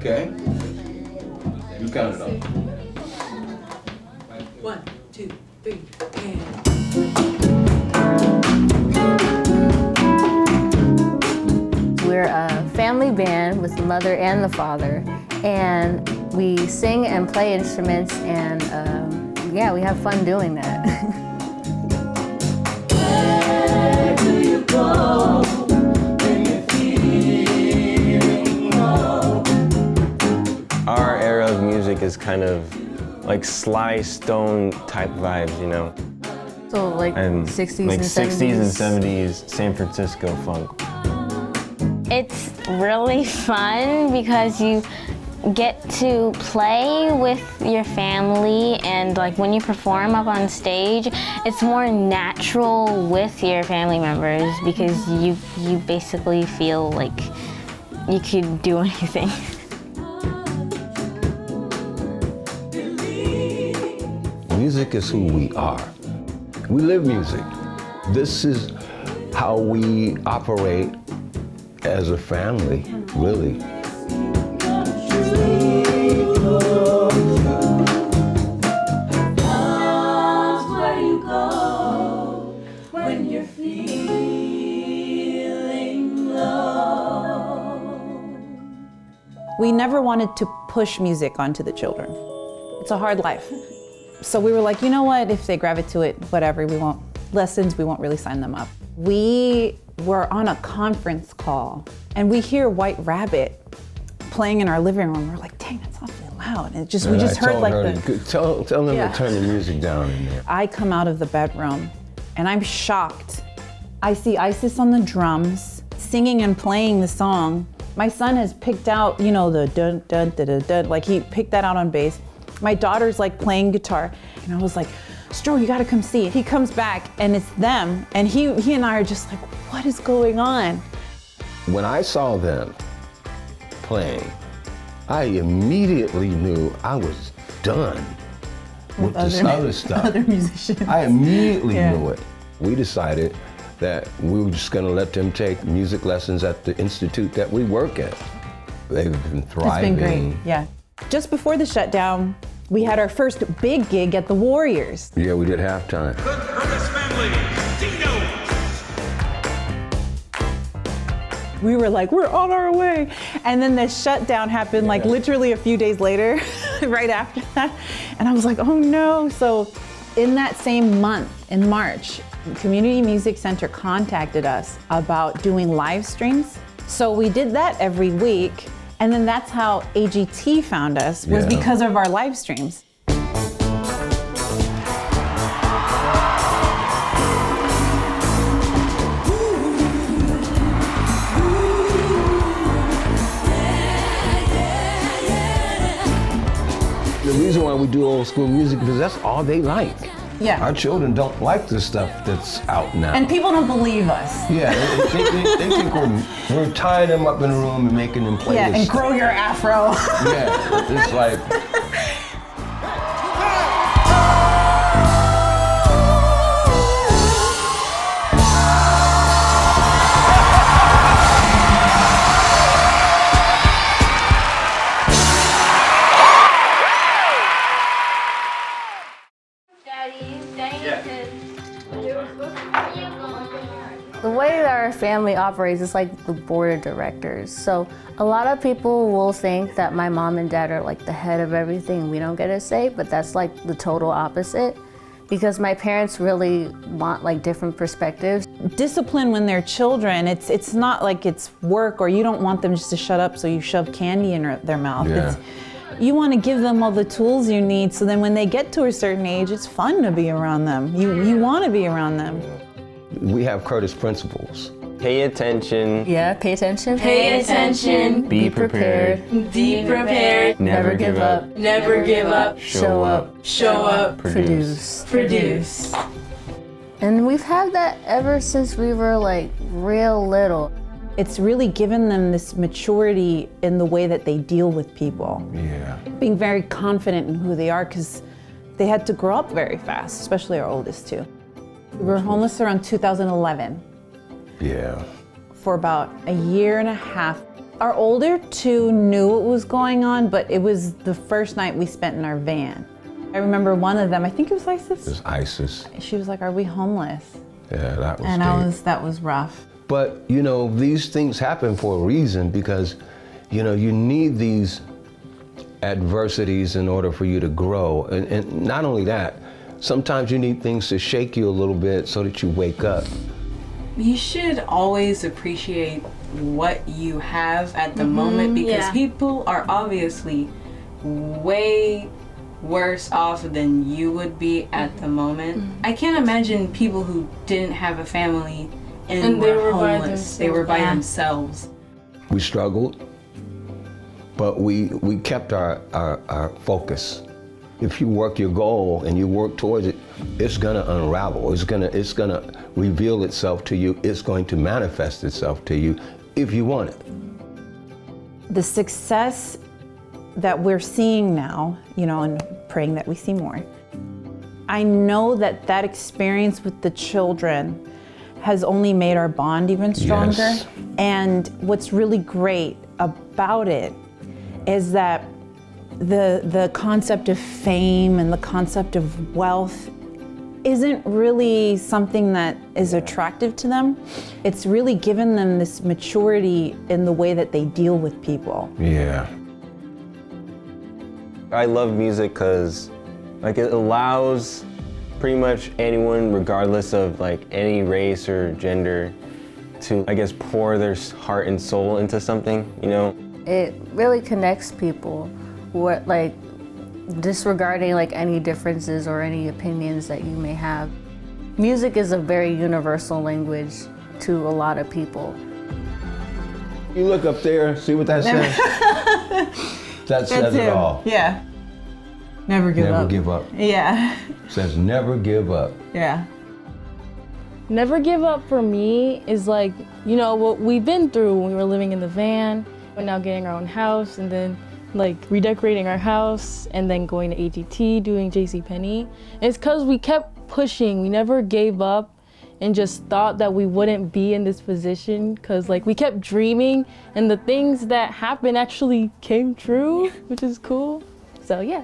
Okay. You count it up. 1, 2, 3, and. We're a family band with the mother and the father, and we sing and play instruments, and yeah, we have fun doing that. Where do you go when you're feeling low? Our era of music is kind of like Sly Stone type vibes, you know? So like And 60s like and 70s. 60s and 70s San Francisco funk. It's really fun because you get to play with your family, and like when you perform up on stage, it's more natural with your family members because you basically feel like you could do anything. Music is who we are. We live music. This is how we operate as a family, really. Where you go when you're feeling low. We never wanted to push music onto the children. It's a hard life. So we were like, you know what, if they gravitate to it, whatever, we won't really sign them up. We were on a conference call and we hear White Rabbit playing in our living room. We're like, dang, that's awfully loud. And we just heard like Tell them to turn the music down in there. I come out of the bedroom and I'm shocked. I see Isis on the drums, singing and playing the song. My son has picked out, you know, the dun, dun, dun, dun, dun, like he picked that out on bass. My daughter's like playing guitar, and I was like, Stro, you gotta come see it. He comes back and it's them, and he and I are just like, what is going on? When I saw them playing, I immediately knew I was done with this other stuff. Other musicians. I immediately knew it. We decided that we were just gonna let them take music lessons at the institute that we work at. They've been thriving. It's been great, yeah. Just before the shutdown, we had our first big gig at the Warriors. Yeah, we did halftime. The Curtis family, Dino. We were like, we're on our way. And then the shutdown happened like literally a few days later, right after that. And I was like, oh no. So in that same month, in March, Community Music Center contacted us about doing live streams. So we did that every week. And then that's how AGT found us, was because of our live streams. The reason why we do old school music is because that's all they like. Yeah. Our children don't like the stuff that's out now. And people don't believe us. Yeah, they think we're tying them up in a room and making them play Yeah, this and stuff. grow your afro. Yeah, it's like... The way that our family operates is like the board of directors. So a lot of people will think that my mom and dad are like the head of everything, we don't get a say, but that's like the total opposite. Because my parents really want like different perspectives. Discipline when they're children, it's not like it's work or you don't want them just to shut up so you shove candy in their mouth. Yeah. You want to give them all the tools you need so then when they get to a certain age, it's fun to be around them. You want to be around them. We have Curtis principles. Pay attention. Yeah, pay attention. Pay attention. Be prepared. Be prepared. Never give up. Never give up. Show up. Show up. Produce. Produce. And we've had that ever since we were like real little. It's really given them this maturity in the way that they deal with people. Yeah. Being very confident in who they are because they had to grow up very fast, especially our oldest two. We were homeless around 2011. Yeah. For about a year and a half. Our older two knew what was going on, but it was the first night we spent in our van. I remember one of them, I think it was Isis. It was ISIS. She was like, "Are we homeless?" Yeah, that was And deep. that was rough. But, you know, these things happen for a reason because, you know, you need these adversities in order for you to grow. And not only that, sometimes you need things to shake you a little bit so that you wake up. You should always appreciate what you have at the moment because yeah. people are obviously way worse off than you would be at the moment. I can't imagine people who didn't have a family and they were were by homeless. They were by Yeah. themselves. We struggled, but we kept our focus. If you work your goal and you work towards it, it's gonna unravel. It's gonna reveal itself to you. It's going to manifest itself to you if you want it. The success that we're seeing now, you know, and praying that we see more, I know that that experience with the children has only made our bond even stronger. Yes. And what's really great about it is that the concept of fame and the concept of wealth isn't really something that is attractive to them. It's really given them this maturity in the way that they deal with people. Yeah. I love music because like it allows pretty much anyone, regardless of like any race or gender, to I guess pour their heart and soul into something, you know? It really connects people, what like disregarding like any differences or any opinions that you may have. Music is a very universal language to a lot of people. You look up there, see what that says? That says it all. Yeah. Never give Never up. give up. Yeah. It says never give up. Yeah. Never give up for me is like, you know, what we've been through when we were living in the van, we're now getting our own house and then like redecorating our house and then going to AGT, doing JCPenney. It's because we kept pushing, we never gave up and just thought that we wouldn't be in this position because like we kept dreaming and the things that happened actually came true, which is cool. So yeah.